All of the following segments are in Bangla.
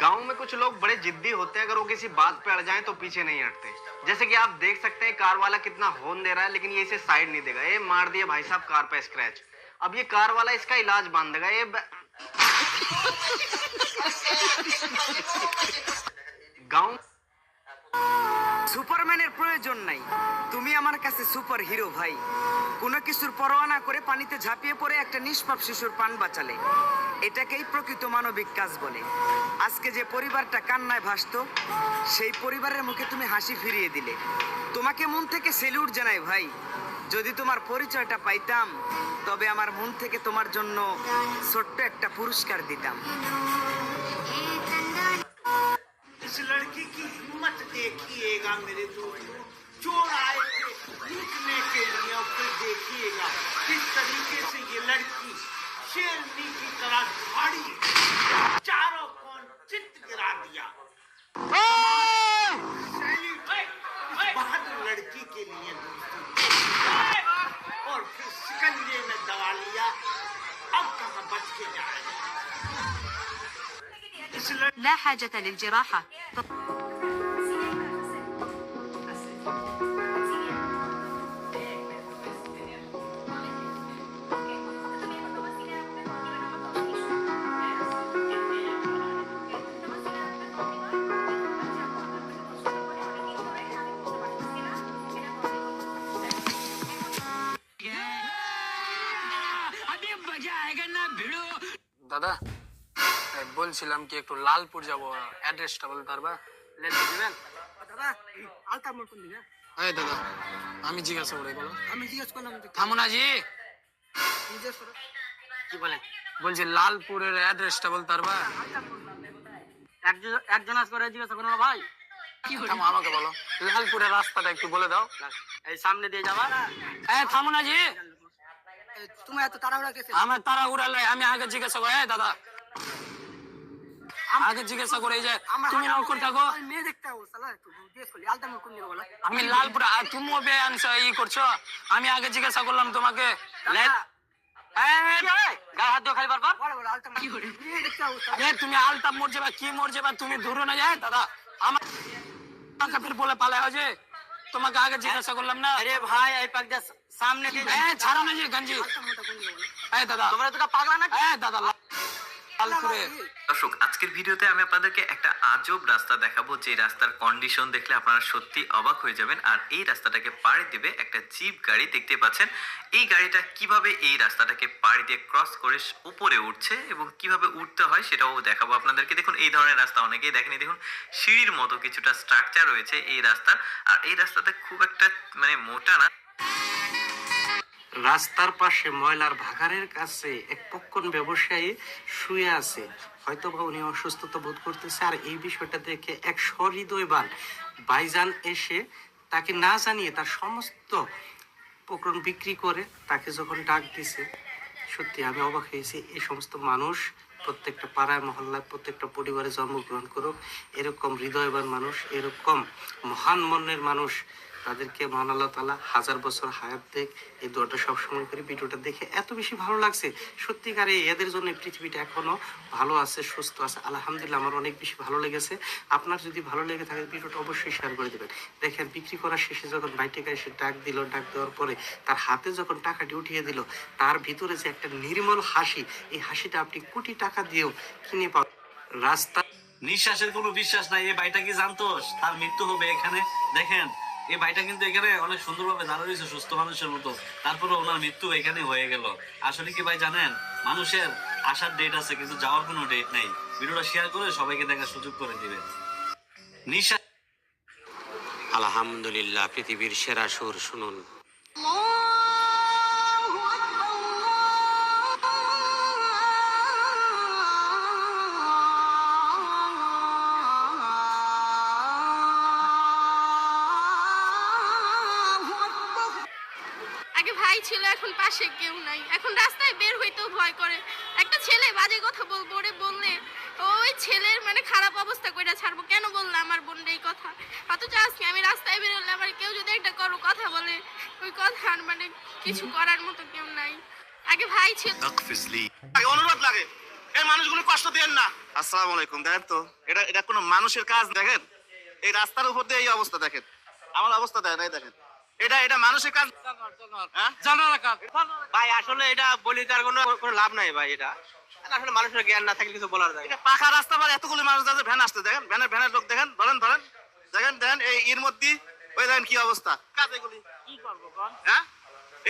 गांव में कुछ लोग बड़े जिद्दी होते हैं, अगर वो किसी बात पे अड़ जाएं तो पीछे नहीं हटते। जैसे कि आप देख सकते हैं कार वाला कितना हॉर्न दे रहा है, लेकिन ये इसे साइड नहीं देगा। ये मार दिया भाई साहब कार पे स्क्रैच। अब ये कार वाला इसका इलाज बांध देगा। ये गांव সুপারম্যানের প্রয়োজন নাই, তুমি আমার কাছে সুপার হিরো ভাই। কোনো কিছুর পরোয়া না করে পানিতে ঝাঁপিয়ে পড়ে একটা নিষ্পাপ শিশুর প্রাণ বাঁচালে, এটাকেই প্রকৃত মানবিক কাজ বলে। আজকে যে পরিবারটা কান্নায় ভাসতো, সেই পরিবারের মুখে তুমি হাসি ফিরিয়ে দিলে। তোমাকে মন থেকে সেলুট জানাই ভাই। যদি তোমার পরিচয়টা পাইতাম, তবে আমার মন থেকে তোমার জন্য ছোট্ট একটা পুরস্কার দিতাম। इस लड़की की हिम्मत देखिएगा मेरे दोस्तों, चोर आए थे लूटने के लिए, और फिर देखिएगा किस तरीके से ये लड़की शेरनी की तरह झाड़ी चारों कोन चित गिरा दिया। इस बहादुर लड़की के लिए दोस्तों, और फिर शिकंजे में दबा लिया। अब कहाँ बच के जाए। لا حاجة للجراحة. দাদা বলছিলাম কি একটু লালপুর যাবো, অ্যাড্রেসটা বলতে পারবা? লেটে দিবেন দাদা? আলতা মোড় কোন দিকে? এই দাদা আমি জিজ্ঞাসা করে বলো। আমি জিজ্ঞেস করলাম তো। থামো না জি, জিজ্ঞেস করো। কি বলেন? বলছি লালপুরের অ্যাড্রেসটা বলতে পারবা? একজন আজ করে জিজ্ঞাসা করো না ভাই। থামো, আমাকে বলো লালপুরের রাস্তাটা একটু বলে দাও। এই সামনে দিয়ে যাবা। থামো না জি, তুমি এত তাড়াহুড়া কেসে? আমার তাড়াহুড়া লাই, আমি আগে জিজ্ঞাসা করি। দাদা আগে জিজ্ঞাসা করে যে তুমি নৌকর থাকো, মেয়ে দেখতে হবে সালা, একটু জিজ্ঞেস করলি আলতা মোড় কোন দিকে বলো? আমি লালপুর, আর তুমিও বে আনসার ই করছো। আমি আগে জিজ্ঞাসা করলাম তোমাকে। গা হাত দিয়ে খালি বারবার বড় বড় আলতা মোড় মেয়ে দেখতে হবে সালা। আরে তুমি আলতাপ মোড় যাবা কি মোড় যাবা, তুমি দূরে না যায় দাদা। আমাকে ফির বলে পালা হয়েছে, তোমাকে আগে জিজ্ঞাসা করলাম না। আরে ভাই এই পাক যা সামনে দিয়ে ছাড়ো না যে গঞ্জি। আলতা মোড়টা কোন দিকে বলো? দাদা তোমরা তো পাগলা না? দাদা লালপুরে। দর্শক, আজকের ভিডিওতে আমি আপনাদেরকে একটা আজব রাস্তা দেখাবো, যে রাস্তার কন্ডিশন দেখলে আপনারা সত্যি অবাক হয়ে যাবেন। আর এই রাস্তাটাকে পাড়ি দেবে একটা জিপ গাড়ি, দেখতে পাচ্ছেন। এই গাড়িটা কিভাবে এই রাস্তাটাকে পাড়ি দিয়ে ক্রস করে উপরে উঠছে এবং কিভাবে উঠতে হয় সেটাও দেখাবো আপনাদেরকে। দেখুন এই ধরনের রাস্তা অনেকেই দেখেনি, দেখুন সিঁড়ির মতো কিছুটা স্ট্রাকচার রয়েছে এই রাস্তার। আর এই রাস্তাটা খুব একটা মোটা না। রাস্তার পাশে ময়লার ভাগাড়ের কাছে এক পক্কন ব্যবসায়ী শুয়ে আছে, হয়তো বা উনি অসুস্থতা বোধ করতেছে। আর এই বিষয়টা দেখে এক সহৃদয়বান ভাইজান এসে তাকে না জানিয়ে তার সমস্ত প্রকরণ বিক্রি করে তাকে যখন ডাক দিছে, সত্যি আমি অবাক হয়েছি। এই সমস্ত মানুষ প্রত্যেকটা পাড়ায় মহল্লায় প্রত্যেকটা পরিবারে জন্মগ্রহণ করুক। এরকম হৃদয়বান মানুষ, এরকম মহান মনের মানুষ, তাদেরকে মহান আল্লাহ তাআলা হাজার বছর হায়াত দেখ, এই দোয়াটা সবসময় করি। ভিডিওটা দেখে এত বেশি ভালো লাগছে, সত্যিকারে এদের জন্য পৃথিবীটা এখনো ভালো আছে, সুস্থ আছে, আলহামদুলিল্লাহ। আমার অনেক বেশি ভালো লেগেছে। আপনার যদি ভালো লেগে থাকে ভিডিওটা অবশ্যই শেয়ার করে দেবেন। দেখেন বিক্রি করার শেষে যখন ভাইটাকে এসে ডাক দিল, ডাক দেওয়ার পরে তার হাতে যখন টাকাটি উঠিয়ে দিল, তার ভিতরে যে একটা নির্মল হাসি, এই হাসিটা আপনি কোটি টাকা দিয়েও কিনে পাবেন। রাস্তা নিঃশ্বাসের কোনো বিশ্বাস নাই। এই ভাইটা কি জানতো তার মৃত্যু হবে এখানে? দেখেন এই ভাইটা কিন্তু এখানে অনেক সুন্দরভাবে দাঁড়িয়ে রয়েছে সুস্থ মানুষের মতো, তারপরে ওনার মৃত্যু এখানে হয়ে গেল। আসলে কি ভাই জানেন, মানুষের আসার ডেট আছে কিন্তু যাওয়ার কোনো ডেট নেই। ভিডিওটা শেয়ার করে সবাইকে দেখার সুযোগ করে দিবেন। নিঃশ্বাস। আলহামদুলিল্লাহ, পৃথিবীর সেরা সুর শুনুন। আগে ভাই ছিল, এখন পাশে কেউ নাই, এখন রাস্তায় বের হইতেও ভয় করে। একটা ছেলে বাজে কথা বলবো, ওরে বললে ওই ছেলের খারাপ অবস্থা কইরা ছাড়বো। কেন বললাম আমার বোনের এই কথা? অথচ আজকে আমি রাস্তায় বেরোলে আমার কেউ যদি একটা কথা বলে, ওই কথা কিছু করার মতো কেউ নাই। আগে ভাই ছিল। অনুরোধ লাগে এই মানুষগুলো কষ্ট দেন না। আসসালামু আলাইকুম। দেখেন তো, এটা এটা কোনো মানুষের কাজ? দেখেন এই রাস্তার উপর দিয়ে এই অবস্থা, দেখেন আমার অবস্থা, দেখেন এই দেখেন, এটা এটা মানুষের কাজ? হ্যাঁ? ভাই আসলে এটা বলি তার কোনো কোনো লাভ নাই ভাই, এটা আসলে মানুষের জ্ঞান না থাকলে কিছু বলার যায় না। এটা পাকা রাস্তা, আবার এতগুলো মানুষ যাচ্ছে, ভ্যান আসতে দেখেন, ভ্যানের লোক দেখেন, ধরেন ধরেন, দেখেন দেখেন এই এর মধ্যে ওই দেখেন কি অবস্থা, কাজ এগুলি কি করবো? হ্যাঁ,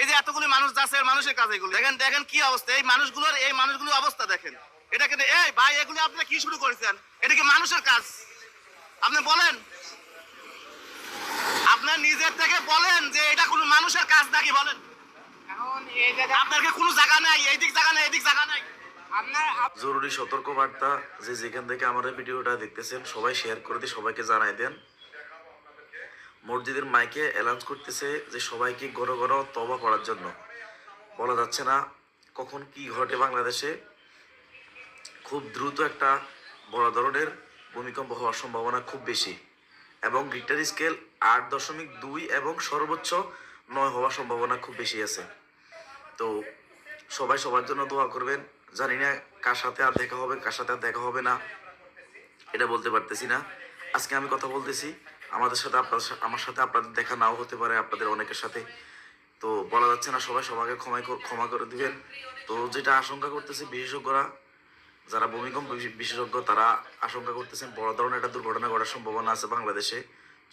এই যে এতগুলি মানুষ যাচ্ছে, মানুষের কাজ এগুলি, দেখেন দেখেন কি অবস্থা, এই মানুষগুলোর অবস্থা দেখেন। এটা কিন্তু এই ভাই, এগুলি আপনি কি শুরু করেছেন? এটা কি মানুষের কাজ? আপনি বলেন, আপনার নিজের থেকে বলেন যে এটা কোনো মানুষের কাজ নাকি? বলেন, আপনার কি কোনো জায়গা নাই? এই দিক জায়গা নাই, এদিক জায়গা নাই? জরুরি সতর্ক বার্তা, যে যেখান থেকে আমাদের ভিডিওটা দেখতেছেন সবাই শেয়ার করে দিয়ে সবাইকে জানাই দেন। মসজিদের মাইকে অ্যালাউন্স করতেছে যে সবাইকে ঘন ঘন তওবা পড়ার জন্য। বলা যাচ্ছে না কখন কি ঘটে বাংলাদেশে। খুব দ্রুত একটা বড় ধরনের ভূমিকম্প হওয়ার সম্ভাবনা খুব বেশি, এবং রিক্টার স্কেল 8.2 এবং সর্বোচ্চ 9 হওয়ার সম্ভাবনা খুব বেশি আছে। তো সবাই সবার জন্য দোয়া করবেন। জানি না কার সাথে আর দেখা হবে, কার সাথে আর দেখা হবে না, এটা বলতে পারতেছি না। আজকে আমি কথা বলতেছি, আমার সাথে আপনাদের দেখা নাও হতে পারে, আপনাদের অনেকের সাথে। তো বলা যাচ্ছে না, সবাই সবাইকে ক্ষমা করে দিবেন। তো যেটা আশঙ্কা করতেছে বিশেষজ্ঞরা, যারা ভূমিকম্প বিশেষজ্ঞ, তারা আশঙ্কা করতেছেন বড় ধরনের একটা দুর্ঘটনা ঘটার সম্ভাবনা আছে বাংলাদেশে।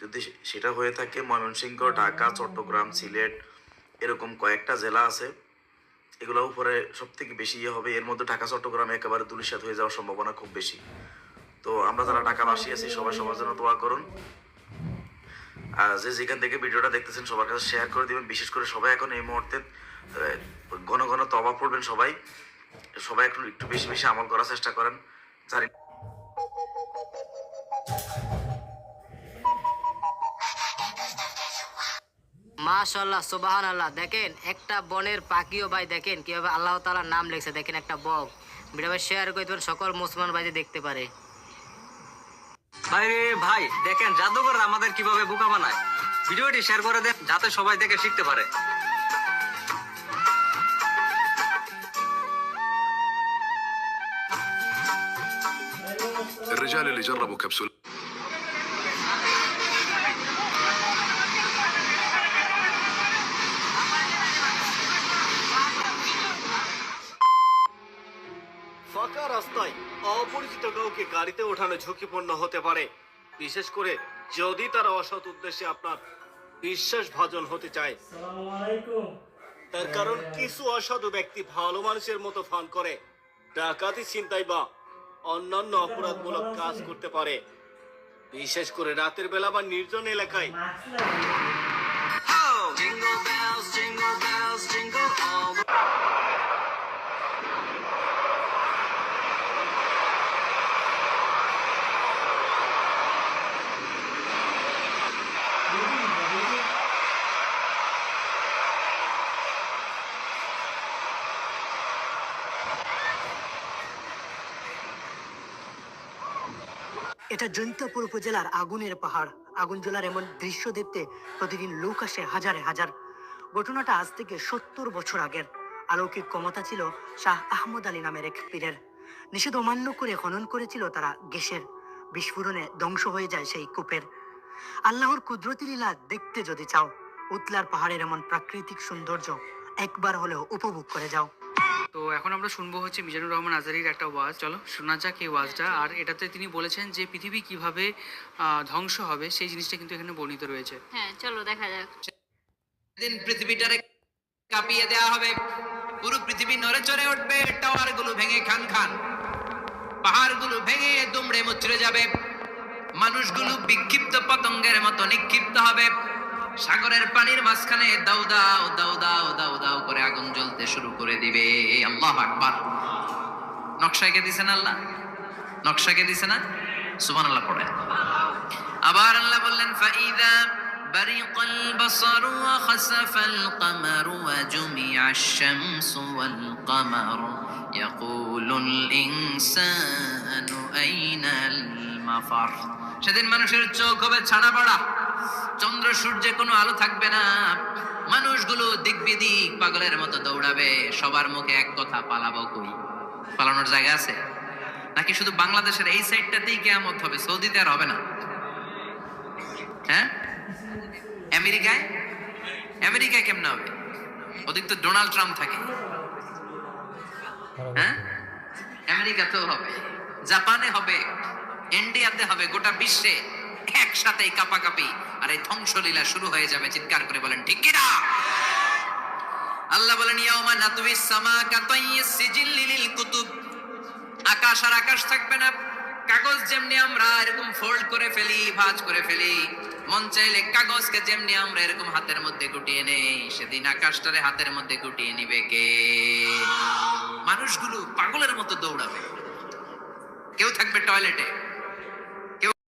যদি সেটা হয়ে থাকে, ময়মনসিংহ, ঢাকা, চট্টগ্রাম, সিলেট এরকম কয়েকটা জেলা আছে, এগুলোর উপরে সব থেকে বেশি হবে। এর মধ্যে ঢাকা, চট্টগ্রামে একেবারে ধূলিসাৎ হয়ে যাওয়ার সম্ভাবনা খুব বেশি। তো আমরা যারা ঢাকাবাসী আছি সবাই সবার জন্য দোয়া করুন। আর যে যেখান থেকে ভিডিওটা দেখতেছেন সবার কাছে শেয়ার করে দিবেন। বিশেষ করে সবাই এখন এই মুহূর্তে ঘন ঘন তওবা পড়বেন। সবাই এখন একটু বেশি বেশি আমল করার চেষ্টা করেন। জানি মাশাআল্লাহ, সুবহানাল্লাহ। দেখেন একটা বনের পাখিও ভাই, দেখেন কিভাবে আল্লাহ তাআলার নাম লিখছে। দেখেন একটা বক। ভিডিও শেয়ার করে দেবেন, সকল মুসলমান ভাই দেখতে পারে। ভাই রে ভাই, দেখেন জাদুঘর আমাদের কিভাবে বোকা বানায়। ভিডিওটি শেয়ার করে দেন যাতে সবাই দেখে শিখতে পারে। الرجال اللي جربوا كبسول ফাঁকা রাস্তায় অপরিচিত কাউকে গাড়িতে ওঠানো ঝুঁকিপূর্ণ হতে পারে, বিশেষ করে যদি তারা অসৎ উদ্দেশ্যে আপনার বিশ্বাসভাজন হতে চায়। তার কারণ কিছু অসাধু ব্যক্তি ভালো মানুষের মতো ফান করে ডাকাতি, ছিনতাই বা অন্যান্য অপরাধমূলক কাজ করতে পারে, বিশেষ করে রাতের বেলা বা নির্জন এলাকায়। এটা জৈন্তাপুর উপজেলার আগুনের পাহাড়। আগুন জ্বলার এমন দৃশ্য দেখতে প্রতিদিন লোক আসে হাজারে হাজার। ঘটনাটা আজ থেকে 70 বছর আগের। অলৌকিক ক্ষমতা ছিল শাহ আহমদ আলী নামের এক পীরের। নিষেধ অমান্য করে খনন করেছিল তারা গ্যাসের। বিস্ফোরণে ধ্বংস হয়ে যায় সেই কূপের। আল্লাহর কুদরতি লীলা দেখতে যদি চাও, উতলার পাহাড়ের এমন প্রাকৃতিক সৌন্দর্য একবার হলেও উপভোগ করে যাও। তো এখন আমরা শুনবো হচ্ছে মিজানুর রহমান আজারির একটা ওয়াজ। চলো শোনা যাক এই ওয়াজটা। আর এটাতে তিনি বলেছেন যে পৃথিবী কিভাবে ধ্বংস হবে সেই জিনিসটা কিন্তু এখানে বর্ণিত রয়েছে। হ্যাঁ, চলো দেখা যাক। দিন পৃথিবীটারে কাঁপিয়ে দেয়া হবে, পুরো পৃথিবী নড়ে চড়ে উঠবে, টাওয়ার গুলো ভেঙে খান খান, পাহাড় গুলো ভেঙে দুমড়ে মুচড়ে যাবে, মানুষগুলো বিক্ষিপ্ত পতঙ্গের মতো নিক্ষিপ্ত হবে, সাগরের পানির মাঝখানে দাউ দাউ দাউ দাউ দাউ দাউ করে আগুন জ্বলতে শুরু করে দিবে। আল্লাহু আকবার। নকশা কে দিছেন আল্লাহ? নকশা কে দিছেন না? সুবহানাল্লাহ পড়ে। আবার আল্লাহ বললেন ফাইদা বারিকাল বাসারু ওয়া খাসাফাল কমারু ওয়া জুমিআশ শামসু ওয়াল কমারু ইয়াকুলুল ইনসানু আইনাল মাফার। সেদিন মানুষের চোখ হবে ছানা পড়া, চন্দ্র সূর্যে কোনো আলো থাকবে না, মানুষগুলো দিক বিদিক পাগলের মতো দৌড়াবে, সবার মুখে এক কথা, পালাবো কই? পালানোর জায়গা আছে? নাকি শুধু বাংলাদেশের এই সাইডটাতেই কিয়ামত হবে, সৌদিতে আর হবে না? হ্যাঁ, আমেরিকায় কেমন হবে? ওদিক তো ডোনাল্ড ট্রাম্প থাকে। হ্যাঁ, আমেরিকাতেও হবে, জাপানে হবে, ইন্ডিয়াতে হবে, গোটা বিশ্বে একসাথে কাপাকাপি আর এই ধ্বংসলীলা শুরু হয়ে যাবে। চিৎকার করে বলেন ঠিক কিনা? আল্লাহ বলেন ইয়াউমা নাতউইস সামা কাতাইয়িস সিজিল্লি লিল কুতুব, আকাশ আর আকাশ থাকবে না। কাগজ যেমনি আমরা এরকম ফোল্ড করে ফেলি, ভাঁজ করে ফেলি, মন চাইলে কাগজকে যেমনি আমরা এরকম হাতের মধ্যে গুটিয়ে নেই, সেদিন আকাশটারে হাতের মধ্যে গুটিয়ে নিবে কে? মানুষগুলো পাগলের মতো দৌড়াবে, কেউ থাকবে টয়লেটে,